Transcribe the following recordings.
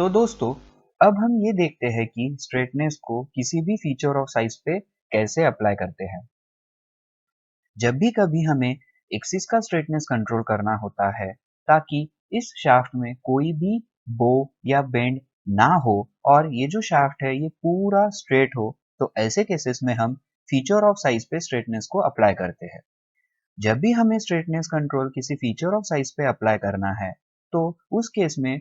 तो दोस्तों, अब हम ये देखते हैं कि स्ट्रेटनेस को किसी भी फीचर ऑफ साइज पे कैसे अप्लाई करते हैं। जब भी कभी हमें एक्सिस का स्ट्रेटनेस कंट्रोल करना होता है ताकि इस शाफ्ट में कोई भी बो या बेंड ना हो और ये जो शाफ्ट है ये पूरा स्ट्रेट हो, तो ऐसे केसेस में हम फीचर ऑफ साइज पे स्ट्रेटनेस को अप्लाई करते हैं। जब भी हमें स्ट्रेटनेस कंट्रोल किसी फीचर ऑफ साइज पे अप्लाई करना है, तो उस केस में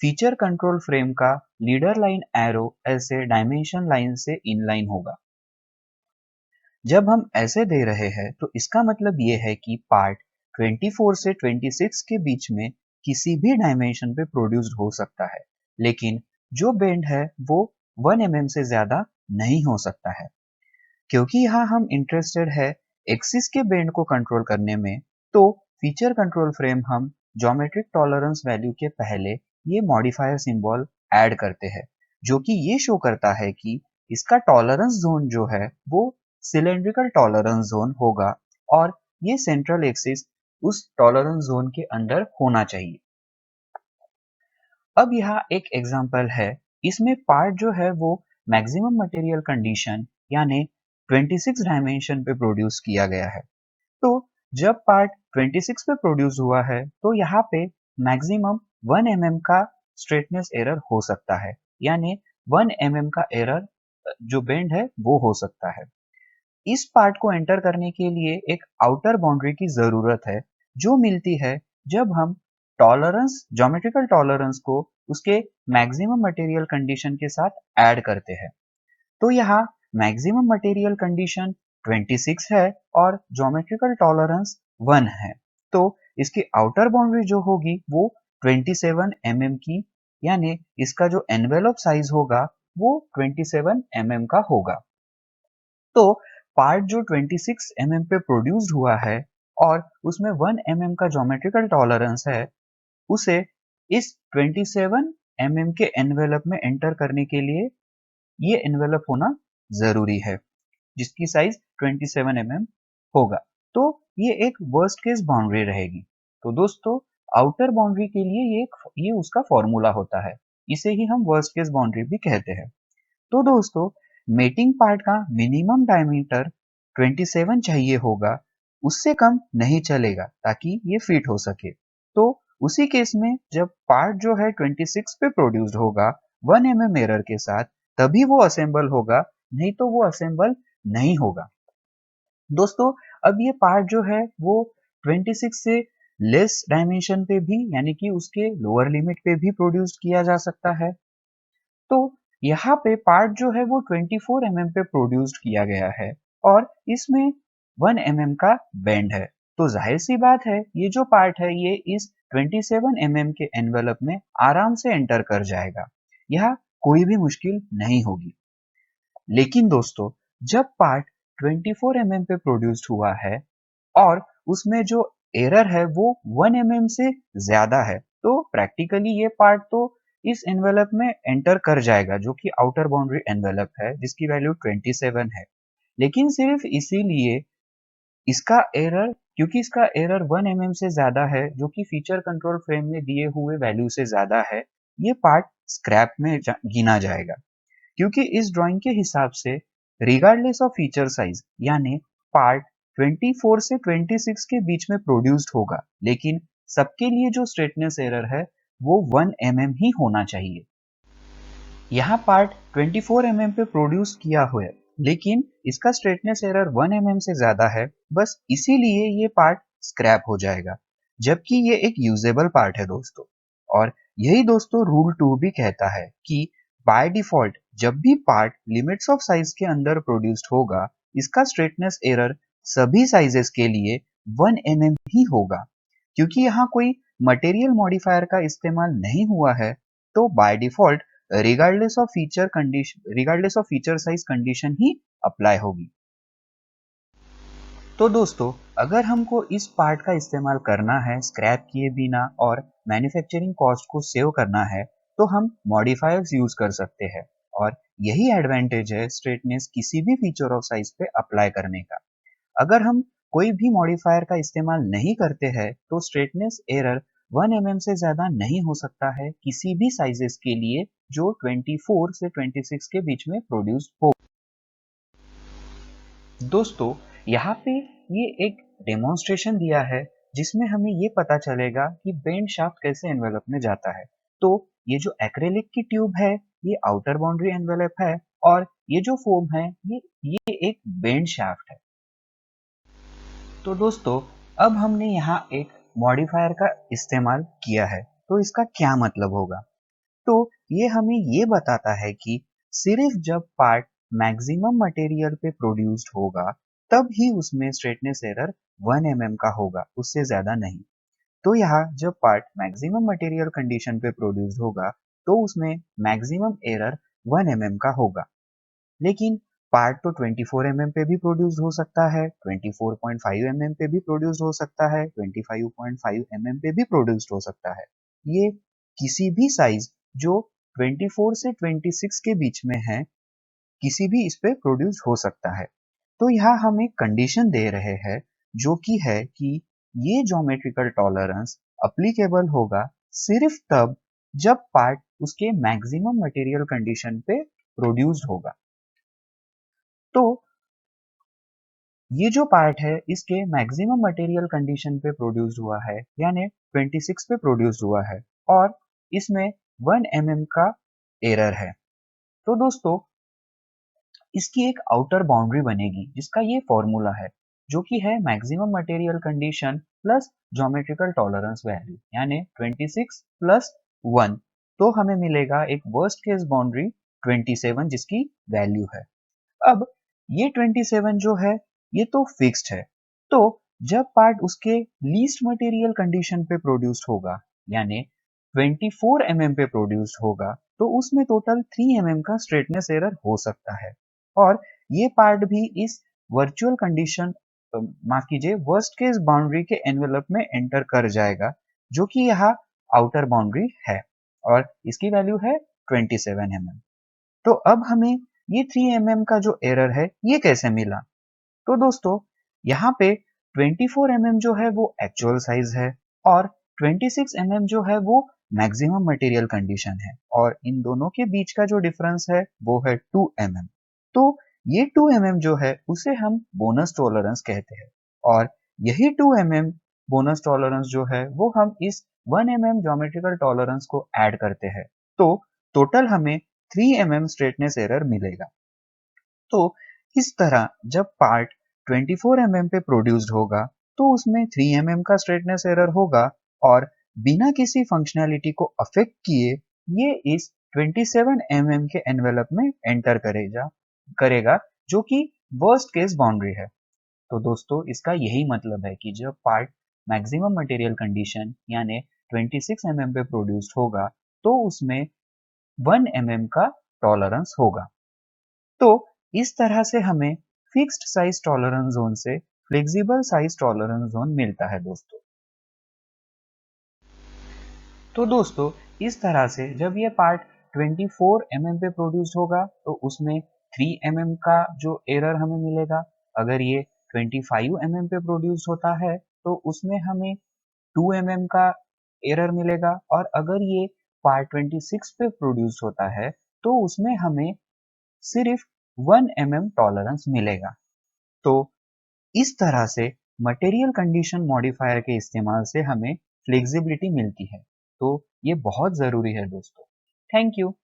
फीचर कंट्रोल फ्रेम का लीडर लाइन एरो ऐसे डायमेंशन लाइन से इनलाइन होगा। जब हम ऐसे दे रहे हैं तो इसका मतलब ये है कि पार्ट 24 से 26 के बीच में किसी भी डायमेंशन पे प्रोड्यूस्ड हो सकता है, लेकिन जो बेंड है वो 1 mm से ज्यादा नहीं हो सकता है। क्योंकि यहाँ हम इंटरेस्टेड है एक्सिस के बेंड को कंट्रोल करने में, तो फीचर कंट्रोल फ्रेम हम ज्योमेट्रिक टॉलरेंस वैल्यू के पहले ये मॉडिफायर सिंबल ऐड करते हैं, जो कि ये शो करता है कि इसका टॉलरेंस जोन जो है वो सिलेंड्रिकल टॉलरेंस जोन होगा और ये सेंट्रल एक्सिस उस टॉलरेंस जोन के अंदर होना चाहिए। अब यहाँ एक एग्जांपल है, इसमें पार्ट जो है वो मैक्सिमम मटेरियल कंडीशन यानी 26 डायमेंशन पे प्रोड्यूस किया गया है। तो जब पार्ट 26 पे प्रोड्यूस हुआ है तो यहाँ पे मैक्सिमम 1 mm का स्ट्रेटनेस एरर हो सकता है, यानी 1 mm का एरर जो बेंड है वो हो सकता है। इस पार्ट को एंटर करने के लिए एक आउटर बाउंड्री की जरूरत है, जो मिलती है जब हम टॉलरेंस ज्योमेट्रिकल टॉलरेंस को उसके मैक्सिमम मटेरियल कंडीशन के साथ ऐड करते हैं। तो यहाँ मैक्सिमम मटेरियल कंडीशन 26 है और ज्योमेट्रिकल टॉलरेंस 1 है, तो इसकी आउटर बाउंड्री जो होगी वो 27 mm की, यानी इसका जो एनवेलप साइज होगा वो 27 mm का होगा। तो पार्ट जो 26 mm पे प्रोड्यूस्ड हुआ है और उसमें 1 mm का ज्योमेट्रिकल टॉलरेंस है, उसे इस 27 mm के एनवेलप में एंटर करने के लिए ये एनवेलप होना जरूरी है, जिसकी साइज 27 mm होगा। तो ये एक वर्स्ट केस बाउंड्री रहेगी। तो दोस्तों, आउटर बाउंड्री के लिए ये उसका फॉर्मूला होता है, इसे ही हम वर्स्ट केस बाउंड्री भी कहते हैं। तो दोस्तों, मेटिंग पार्ट का मिनिमम डायमीटर 27 चाहिए होगा, उससे कम नहीं चलेगा ताकि ये फिट हो सके। तो उसी केस में जब पार्ट जो है 26 पे प्रोड्यूस्ड होगा 1 mm एरर के साथ, तभी वो असेंबल होगा, नहीं तो वो असेंबल नहीं होगा। दोस्तों, अब ये पार्ट जो है वो 26 से लेस डायमेंशन पे भी, यानी कि उसके लोअर लिमिट पे भी प्रोड्यूस किया जा सकता है। तो यहाँ पे पार्ट जो है वो 24 mm पे प्रोड्यूस्ड किया गया है और इसमें 1 mm का बेंड है। तो जाहिर सी बात है ये जो पार्ट है ये इस 27 mm के एनवेलप में आराम से एंटर कर जाएगा, यहाँ कोई भी मुश्किल नहीं होगी। लेकिन दोस्तों, जब पार्ट 24 mm पे प्रोड्यूस्ड हुआ है और उसमें जो एरर है वो 1 mm से ज्यादा है, तो प्रैक्टिकली ये पार्ट तो इस एनवेलप में एंटर कर जाएगा, जो कि आउटर बाउंड्री एनवेलप है जिसकी वैल्यू 27 है। लेकिन सिर्फ इसीलिए इसका एरर, क्योंकि इसका एरर 1 mm से ज्यादा है, जो कि फीचर कंट्रोल फ्रेम में दिए हुए वैल्यू से ज्यादा है, ये पार्ट स्क्रैप में गिना जाएगा। क्योंकि इस ड्राइंग के हिसाब से रिगार्डलेस ऑफ फीचर साइज, यानी पार्ट 24 से 26 के बीच में प्रोड्यूस्ड होगा, लेकिन सबके लिए जो स्ट्रेटनेस एरर है वो 1 mm ही होना चाहिए। यहाँ पार्ट 24 mm पे प्रोड्यूस किया हुआ है, लेकिन इसका स्ट्रेटनेस एरर 1 mm से ज्यादा है, बस इसीलिए ये पार्ट स्क्रैप हो जाएगा, जबकि ये एक यूजेबल पार्ट है दोस्तों। और यही दोस्तों रूल 2 भी कहता है कि बाय डिफॉल्ट जब भी पार्ट लिमिट्स ऑफ साइज के अंदर प्रोड्यूस्ड होगा, इसका स्ट्रेटनेस एरर सभी साइजेस के लिए 1 mm ही होगा। क्योंकि यहाँ कोई मटेरियल मॉडिफायर का इस्तेमाल नहीं हुआ है, तो by default regardless of feature size condition he apply होगी। तो दोस्तों, अगर हमको इस पार्ट का इस्तेमाल करना है स्क्रैप किए बिना और मैन्युफैक्चरिंग कॉस्ट को सेव करना है, तो हम मॉडिफायर्स यूज कर सकते हैं। और यही एडवांटेज है स्ट्रेटनेस किसी भी फीचर ऑफ साइज पे अप्लाई करने का। अगर हम कोई भी मॉडिफायर का इस्तेमाल नहीं करते हैं तो स्ट्रेटनेस एरर 1 mm से ज़्यादा नहीं हो सकता है किसी भी साइजेस के लिए जो 24 से 26 के बीच में प्रोड्यूस हो। दोस्तों, यहाँ पे ये एक डेमोन्स्ट्रेशन दिया है जिसमें हमें ये पता चलेगा कि बेंड शाफ्ट कैसे एनवेलप में जाता है। तो ये जो एक्रेलिक की ट्यूब है ये आउटर बाउंड्री एनवेलप है और ये जो फोम है ये एक बेंड शाफ्ट है। तो दोस्तों, अब हमने यहाँ एक मॉडिफायर का इस्तेमाल किया है, तो इसका क्या मतलब होगा? तो ये हमें ये बताता है कि सिर्फ जब पार्ट मैक्सिमम मटेरियल पे प्रोड्यूस्ड होगा तब ही उसमें स्ट्रेटनेस एरर 1 mm का होगा, उससे ज्यादा नहीं। तो यहाँ जब पार्ट मैक्सिमम मटेरियल कंडीशन पे प्रोड्यूस्ड होगा तो उसमें मैक्सिमम एरर 1 mm का होगा। लेकिन पार्ट तो 24 mm पे भी प्रोड्यूस हो सकता है, 24.5 mm पे भी प्रोड्यूस हो सकता है, 25.5 mm पे भी प्रोड्यूस हो सकता है। ये किसी भी साइज जो 24 से 26 के बीच में है, किसी भी इस पे प्रोड्यूस हो सकता है। तो यहाँ हम एक कंडीशन दे रहे हैं जो कि है कि ये ज्योमेट्रिकल टॉलरेंस अप्लीकेबल होगा सिर्फ तब जब पार्ट उसके मैक्सिमम मटेरियल कंडीशन पे प्रोड्यूस्ड होगा। तो ये जो पार्ट है इसके मैक्सिमम मटेरियल कंडीशन पे प्रोड्यूस्ड हुआ है, यानी 26 पे प्रोड्यूस्ड हुआ है और इसमें 1 mm का एरर है। तो दोस्तों, इसकी एक आउटर बाउंड्री बनेगी जिसका ये फॉर्मूला है जो कि है maximum material condition plus geometrical tolerance value, यानी 26 प्लस 1। तो हमें मिलेगा एक वर्स्ट केस बाउंड्री 27 जिसकी वैल्यू है। अब ये 27 जो है ये तो फिक्स्ड है। तो जब पार्ट उसके लीस्ट मटेरियल कंडीशन पे प्रोड्यूस्ड होगा, यानी 24 mm पे प्रोड्यूस्ड होगा, तो उसमें टोटल 3 mm का स्ट्रेटनेस एरर हो सकता है और ये पार्ट भी इस वर्चुअल कंडीशन, माफ कीजिए, वर्स्ट केस बाउंड्री के एनवेलप में एंटर कर जाएगा जो कि यहाँ आउटर बाउंड्री है और इसकी वैल्यू है 27 mm। तो अब हमें ये 3 mm का जो एरर है ये कैसे मिला? तो दोस्तों, यहाँ पे 24 mm जो है वो एक्चुअल साइज है और 26 mm जो है वो मैक्सिमम मटेरियल कंडीशन है और इन दोनों के बीच का जो डिफरेंस है वो है 2 mm। तो ये 2 mm जो है उसे हम बोनस टॉलरेंस कहते हैं और यही 2 mm बोनस टॉलरेंस जो है वो हम इस 1 mm ज्योमेट्रिकल टॉलरेंस को ऐड करते हैं। तो टोटल हमें 3 mm स्ट्रेटनेस एरर मिलेगा। तो इस तरह जब पार्ट 24 mm पे प्रोड्यूस्ड होगा तो उसमें 3 mm का स्ट्रेटनेस एरर होगा और बिना किसी फंक्शनैलिटी को अफेक्ट किए ये इस 27 mm के एनवेलप में एंटर करेगा जो कि वर्स्ट केस बाउंड्री है। तो दोस्तों, इसका यही मतलब है कि जब पार्ट मैक्सिमम मटेरियल कंडीशन यानी 26 mm पे प्रोड्यूस्ड होगा तो उसमें 1 mm का टॉलरेंस होगा। तो इस तरह से हमें फिक्स्ड साइज टॉलरेंस जोन से फ्लेक्सिबल साइज टॉलरेंस जोन मिलता है दोस्तों। तो दोस्तों, इस तरह से जब ये पार्ट 24 mm पे प्रोड्यूस्ड होगा तो उसमें 3 mm का जो एरर हमें मिलेगा। अगर ये 25 mm पे प्रोड्यूस्ड होता है तो उसमें हमें 2 mm का एरर मिलेगा और अगर ये पार्ट 26 पे प्रोड्यूस होता है तो उसमें हमें सिर्फ 1 mm टॉलरेंस मिलेगा। तो इस तरह से मटेरियल कंडीशन मॉडिफायर के इस्तेमाल से हमें फ्लेक्सिबिलिटी मिलती है। तो ये बहुत ज़रूरी है दोस्तों। Thank you.